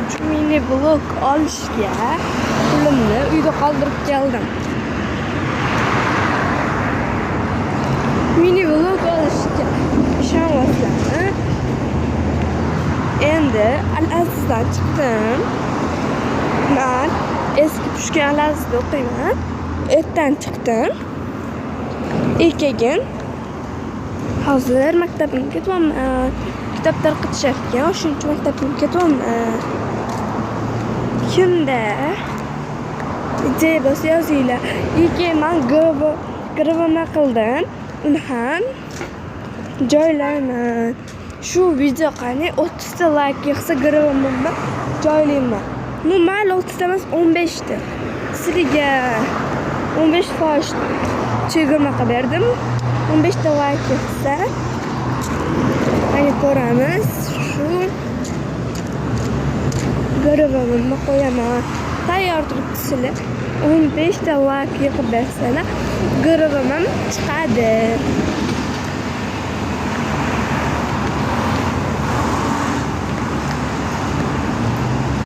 uchun mini blog olishga pulimni uyda qoldirib keldim. Mini blog olishga ishonmasizlarmi? Endi Al-Azizdan chiqdim. Men eski Pushkin Al-Azizda o'qiyman. Ertadan chiqdim. Erkagim hozir maktabimga ketyapman. Kitob tarqatishayotgan, shuning uchun maktabimga ketyapman. Kimda ideya bo'lsa yozinglar. Men gravama qildim. Uni ham joylayman. Shu video qani 30 ta like yig'sa gravamni joylayman. Mayli 30 ta emas 15 ta. Sizga 15% chegirma qilib berdim. 15 ta like yig'sa ko'ramiz. Shu gravamni qo'yaman. Tayyor turibdi sizlar. 15 ta like yig'ib bersalar, gravam chiqadi.